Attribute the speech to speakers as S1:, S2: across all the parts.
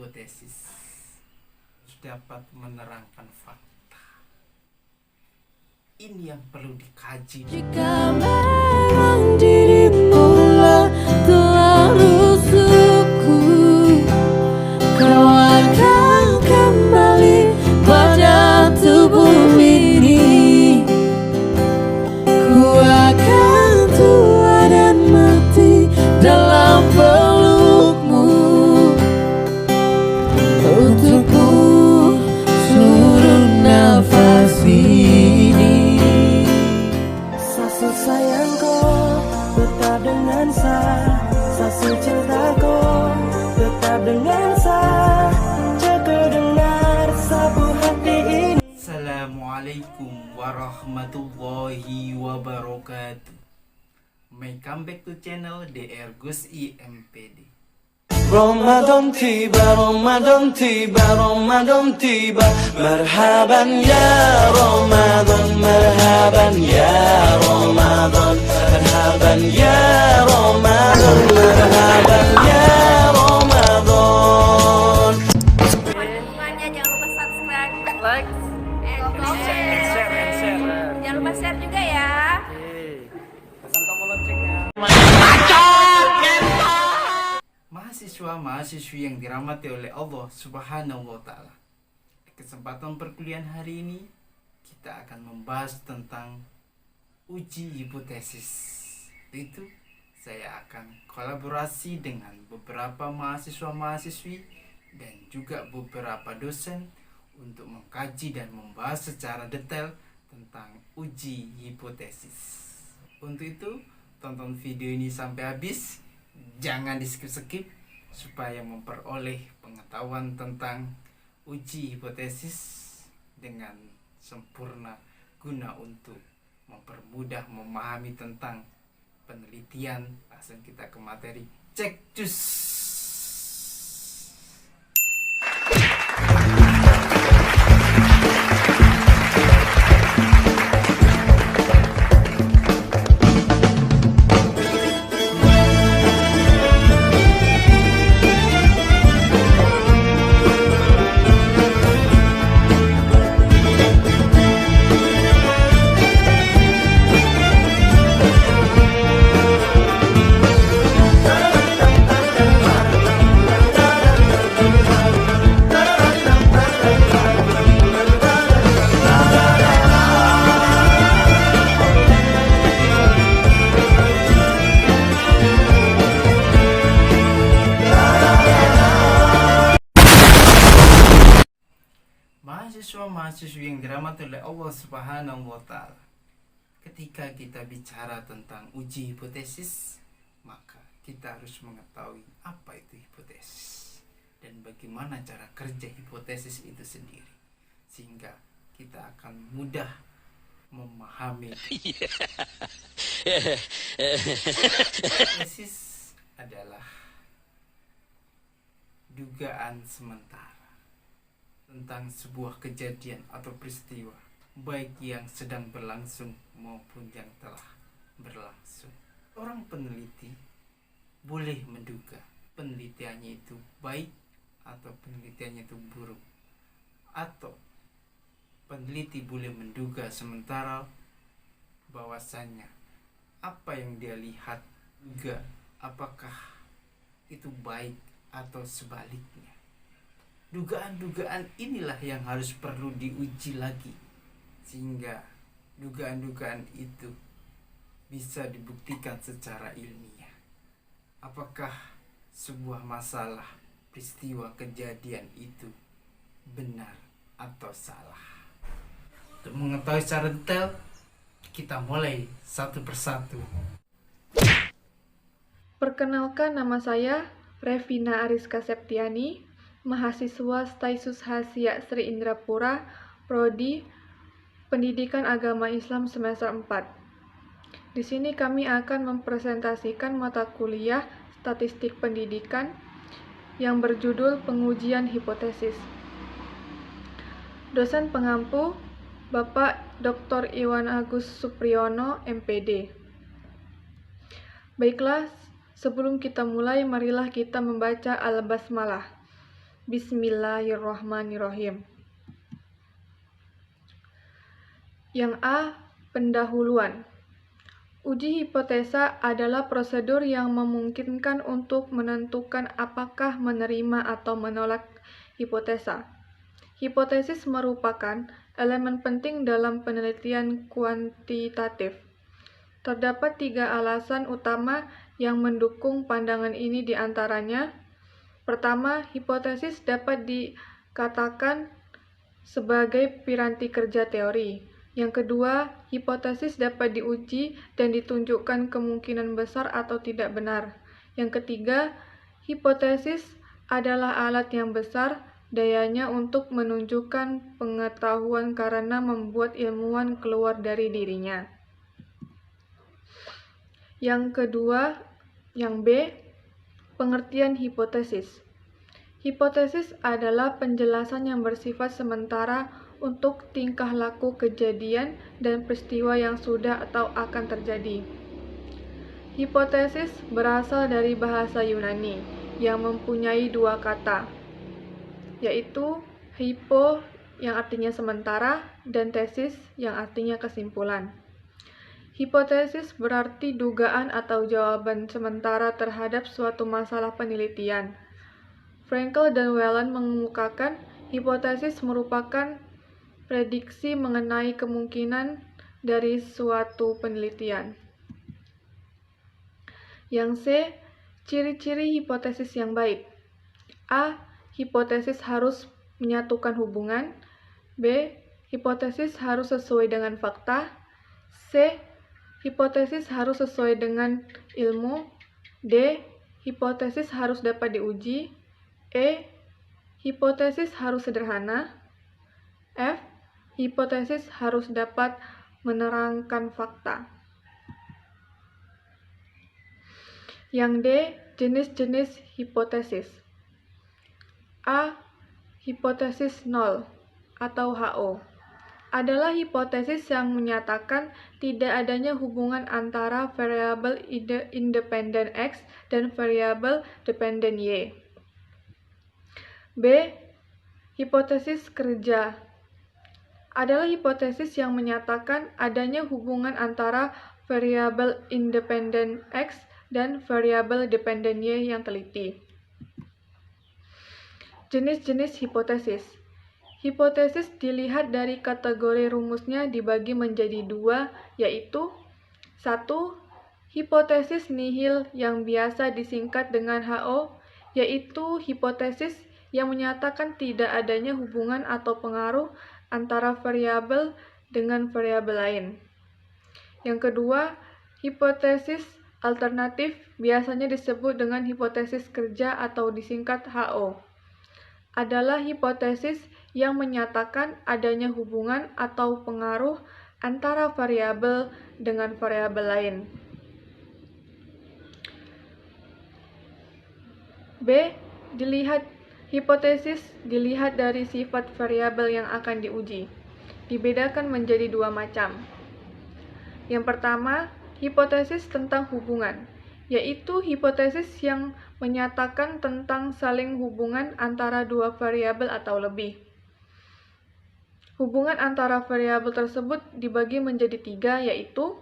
S1: hipotesis dapat menerangkan fakta. Ini yang perlu dikaji.
S2: Jika memang dirimulah telah rusukku, kau akan kembali pada tubuh ini. Ku akan tua dan mati dalam pelukmu. Untukmu seluruh nafas ini. Sasu sayangku tetap dengan sasu cintaku tetap dengan jaga dengar sapu hati ini.
S1: Assalamualaikum warahmatullahi wabarakatuh. Welcome back to channel DR Gus IMPD.
S2: Ramadan tiba, Ramadan tiba, Ramadan tiba. Marhaban ya Ramadan, marhaban ya Ramadan, marhaban ya Ramadan, marhaban ya Ramadan.
S3: Semuanya jangan lupa subscribe,
S1: Like, share.
S3: jangan lupa share juga ya.
S1: Tekan tombol loncengnya. Mahasiswa-mahasiswi yang dirahmati oleh Allah Subhanahu wa Ta'ala, di kesempatan perkuliahan hari ini kita akan membahas tentang uji hipotesis. Itu saya akan kolaborasi dengan beberapa mahasiswa-mahasiswi dan juga beberapa dosen untuk mengkaji dan membahas secara detail tentang uji hipotesis. Untuk itu, tonton video ini sampai habis, jangan di skip-skip supaya memperoleh pengetahuan tentang uji hipotesis dengan sempurna, guna untuk mempermudah memahami tentang penelitian. Langsung kita ke materi, cek cus. Mahasiswa-mahasiswi yang dirahmati oleh Allah Subhanahu wa Ta'ala, ketika kita bicara tentang uji hipotesis, maka kita harus mengetahui apa itu hipotesis dan bagaimana cara kerja hipotesis itu sendiri, sehingga kita akan mudah memahami. Hipotesis adalah dugaan sementara tentang sebuah kejadian atau peristiwa, baik yang sedang berlangsung maupun yang telah berlangsung. Orang peneliti boleh menduga penelitiannya itu baik atau penelitiannya itu buruk, atau peneliti boleh menduga sementara bahwasannya apa yang dia lihat juga apakah itu baik atau sebaliknya. Dugaan-dugaan inilah yang harus perlu diuji lagi, sehingga dugaan-dugaan itu bisa dibuktikan secara ilmiah. Apakah sebuah masalah, peristiwa, kejadian itu benar atau salah. Untuk mengetahui secara detail, kita mulai satu persatu.
S4: Perkenalkan, nama saya Revina Ariska Septiani, mahasiswa Staisus Hasia Sri Indrapura, Prodi Pendidikan Agama Islam semester 4. Di sini kami akan mempresentasikan mata kuliah Statistik Pendidikan yang berjudul Pengujian Hipotesis. Dosen pengampu Bapak Dr. Iwan Agus Supriyono, MPD. Baiklah, sebelum kita mulai, marilah kita membaca Al-Basmalah. Bismillahirrahmanirrahim. Yang A. Pendahuluan. Uji hipotesa adalah prosedur yang memungkinkan untuk menentukan apakah menerima atau menolak hipotesa. Hipotesis merupakan elemen penting dalam penelitian kuantitatif. Terdapat 3 alasan utama yang mendukung pandangan ini, di antaranya: pertama, hipotesis dapat dikatakan sebagai piranti kerja teori. Yang kedua, hipotesis dapat diuji dan ditunjukkan kemungkinan besar atau tidak benar. Yang ketiga, hipotesis adalah alat yang besar dayanya untuk menunjukkan pengetahuan karena membuat ilmuwan keluar dari dirinya. Yang kedua, yang B, pengertian hipotesis. Hipotesis adalah penjelasan yang bersifat sementara untuk tingkah laku kejadian dan peristiwa yang sudah atau akan terjadi. Hipotesis berasal dari bahasa Yunani yang mempunyai 2 kata, yaitu hypo yang artinya sementara dan tesis yang artinya kesimpulan. Hipotesis berarti dugaan atau jawaban sementara terhadap suatu masalah penelitian. Frankel dan Whelan mengemukakan hipotesis merupakan prediksi mengenai kemungkinan dari suatu penelitian. Yang C, ciri-ciri hipotesis yang baik. A. Hipotesis harus menyatukan hubungan. B. Hipotesis harus sesuai dengan fakta. C. Hipotesis harus sesuai dengan ilmu. D. Hipotesis harus dapat diuji. E. Hipotesis harus sederhana. F. Hipotesis harus dapat menerangkan fakta. Yang D. Jenis-jenis hipotesis. A. Hipotesis nol atau HO adalah hipotesis yang menyatakan tidak adanya hubungan antara variabel independen X dan variabel dependen Y. B. Hipotesis kerja adalah hipotesis yang menyatakan adanya hubungan antara variabel independen X dan variabel dependen Y yang teliti. Jenis-jenis hipotesis. Hipotesis dilihat dari kategori rumusnya dibagi menjadi 2, yaitu 1. Hipotesis nihil yang biasa disingkat dengan HO, yaitu hipotesis yang menyatakan tidak adanya hubungan atau pengaruh antara variabel dengan variabel lain. Yang kedua, hipotesis alternatif biasanya disebut dengan hipotesis kerja atau disingkat HO. Adalah hipotesis yang menyatakan adanya hubungan atau pengaruh antara variabel dengan variabel lain. B. Hipotesis dilihat dari sifat variabel yang akan diuji. Dibedakan menjadi 2 macam. Yang pertama, hipotesis tentang hubungan, yaitu hipotesis yang menyatakan tentang saling hubungan antara 2 variabel atau lebih. Hubungan antara variabel tersebut dibagi menjadi 3, yaitu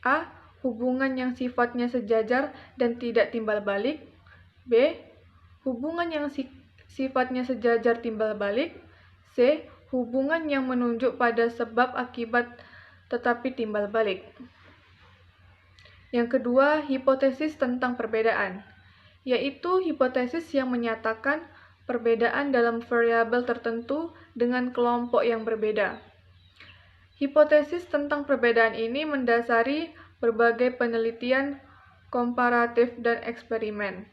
S4: A. Hubungan yang sifatnya sejajar dan tidak timbal balik. B. Hubungan yang sifatnya sejajar timbal balik. C. Hubungan yang menunjuk pada sebab akibat tetapi timbal balik. Yang kedua, hipotesis tentang perbedaan, yaitu hipotesis yang menyatakan perbedaan dalam variabel tertentu dengan kelompok yang berbeda. Hipotesis tentang perbedaan ini mendasari berbagai penelitian komparatif dan eksperimen.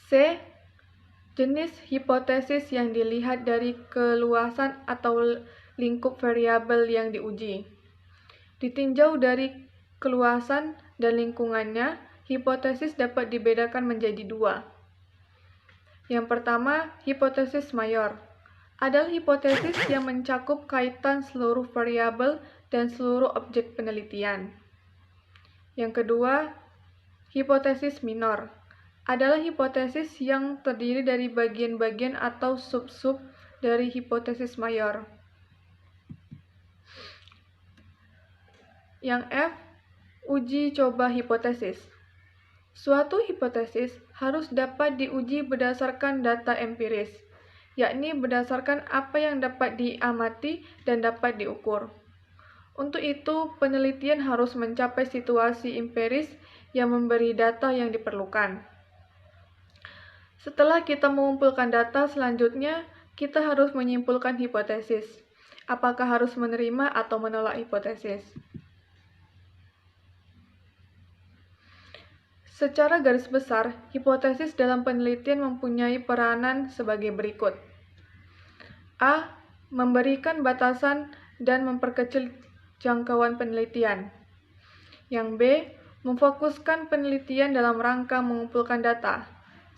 S4: C. Jenis hipotesis yang dilihat dari keluasan atau lingkup variabel yang diuji. Ditinjau dari keluasan dan lingkungannya, hipotesis dapat dibedakan menjadi 2. Yang pertama, hipotesis mayor adalah hipotesis yang mencakup kaitan seluruh variabel dan seluruh objek penelitian. Yang kedua, hipotesis minor adalah hipotesis yang terdiri dari bagian-bagian atau sub-sub dari hipotesis mayor. Yang F, uji coba hipotesis. Suatu hipotesis harus dapat diuji berdasarkan data empiris, yakni berdasarkan apa yang dapat diamati dan dapat diukur. Untuk itu, penelitian harus mencapai situasi empiris yang memberi data yang diperlukan. Setelah kita mengumpulkan data, selanjutnya kita harus menyimpulkan hipotesis. Apakah harus menerima atau menolak hipotesis? Secara garis besar, hipotesis dalam penelitian mempunyai peranan sebagai berikut. A. Memberikan batasan dan memperkecil jangkauan penelitian. Yang B. Memfokuskan penelitian dalam rangka mengumpulkan data.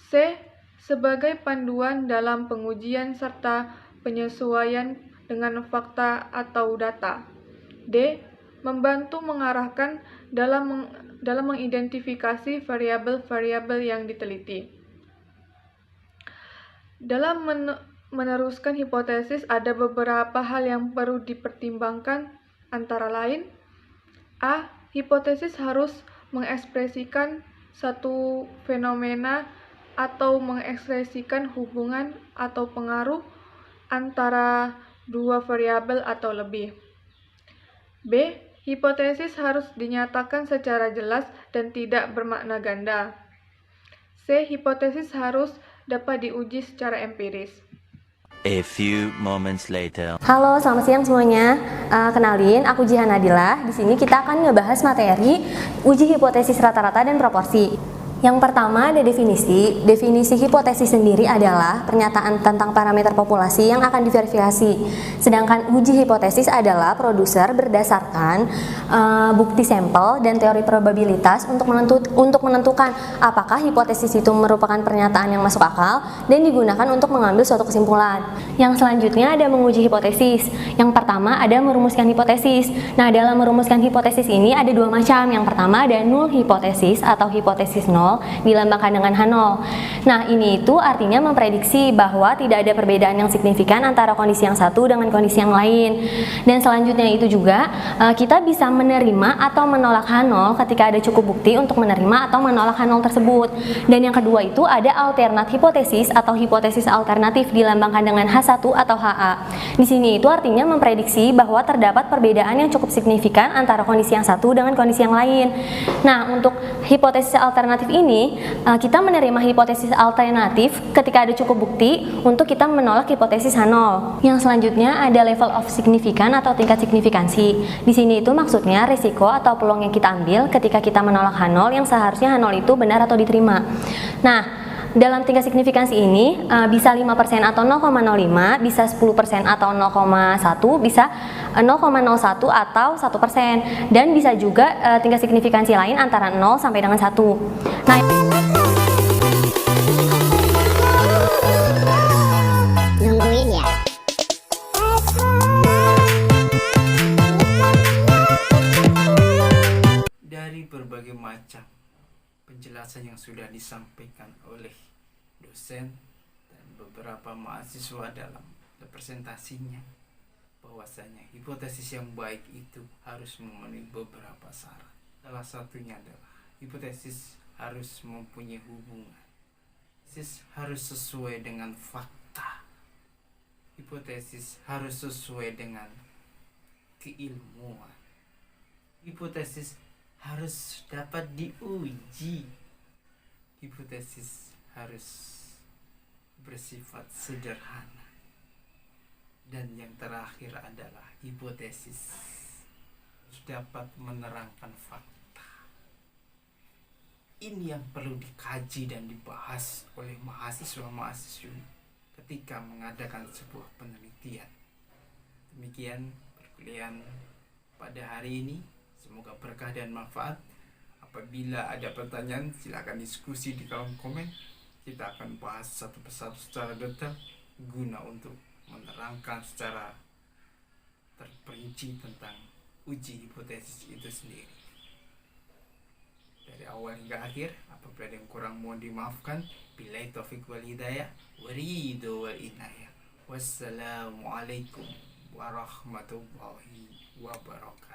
S4: C. Sebagai panduan dalam pengujian serta penyesuaian dengan fakta atau data. D. Membantu mengarahkan dalam mengidentifikasi variabel-variabel yang diteliti. Dalam meneruskan hipotesis ada beberapa hal yang perlu dipertimbangkan, antara lain: A. Hipotesis harus mengekspresikan satu fenomena atau mengekspresikan hubungan atau pengaruh antara dua variabel atau lebih. B. Hipotesis harus dinyatakan secara jelas dan tidak bermakna ganda. C. Hipotesis harus dapat diuji secara empiris.
S2: A few moments later.
S5: Halo, selamat siang semuanya. Kenalin, aku Jihan Nadila. Di sini kita akan ngebahas materi uji hipotesis rata-rata dan proporsi. Yang pertama ada definisi. Definisi hipotesis sendiri adalah pernyataan tentang parameter populasi yang akan diverifikasi. Sedangkan uji hipotesis adalah produser berdasarkan bukti sampel dan teori probabilitas untuk menentukan apakah hipotesis itu merupakan pernyataan yang masuk akal dan digunakan untuk mengambil suatu kesimpulan. Yang selanjutnya ada menguji hipotesis. Yang pertama ada merumuskan hipotesis. Nah, dalam merumuskan hipotesis ini ada dua macam. Yang pertama ada null hipotesis atau hipotesis nol dilambangkan dengan H0. Nah, ini itu artinya memprediksi bahwa tidak ada perbedaan yang signifikan antara kondisi yang satu dengan kondisi yang lain. Dan selanjutnya itu juga kita bisa menerima atau menolak H0 ketika ada cukup bukti untuk menerima atau menolak H0 tersebut. Dan yang kedua itu ada alternate hipotesis atau hipotesis alternatif dilambangkan dengan H1 atau HA. Di sini itu artinya memprediksi bahwa terdapat perbedaan yang cukup signifikan antara kondisi yang satu dengan kondisi yang lain. Nah, untuk hipotesis alternatif ini kita menerima hipotesis alternatif ketika ada cukup bukti untuk kita menolak hipotesis H0. Yang selanjutnya ada level of signifikan atau tingkat signifikansi. Di sini itu maksudnya risiko atau peluang yang kita ambil ketika kita menolak H0 yang seharusnya H0 itu benar atau diterima. Nah, dalam tingkat signifikansi ini bisa 5% atau 0,05, bisa 10% atau 0,1, bisa 0,01 atau 1%, dan bisa juga tingkat signifikansi lain antara 0 sampai dengan 1. Nah,
S6: nungguin ya.
S1: Dari berbagai macam penjelasan yang sudah disampaikan oleh dosen dan beberapa mahasiswa dalam representasinya, bahwasanya hipotesis yang baik itu harus memenuhi beberapa syarat. Salah satunya adalah hipotesis harus mempunyai hubungan. Hipotesis harus sesuai dengan fakta. Hipotesis harus sesuai dengan keilmuan. Hipotesis harus dapat diuji. Hipotesis harus bersifat sederhana. Dan yang terakhir adalah hipotesis harus dapat menerangkan fakta. Ini yang perlu dikaji dan dibahas oleh mahasiswa-mahasiswi ketika mengadakan sebuah penelitian. Demikian perkuliahan pada hari ini. Semoga berkah dan manfaat. Apabila ada pertanyaan, silakan diskusi di kolom komen. Kita akan bahas satu persatu secara detail guna untuk menerangkan secara terperinci tentang uji hipotesis itu sendiri. dari awal hingga akhir. Apabila ada yang kurang mohon dimaafkan. Billahi taufiq wal hidayah. Waridu wal inayah. Wassalamualaikum warahmatullahi wabarakatuh.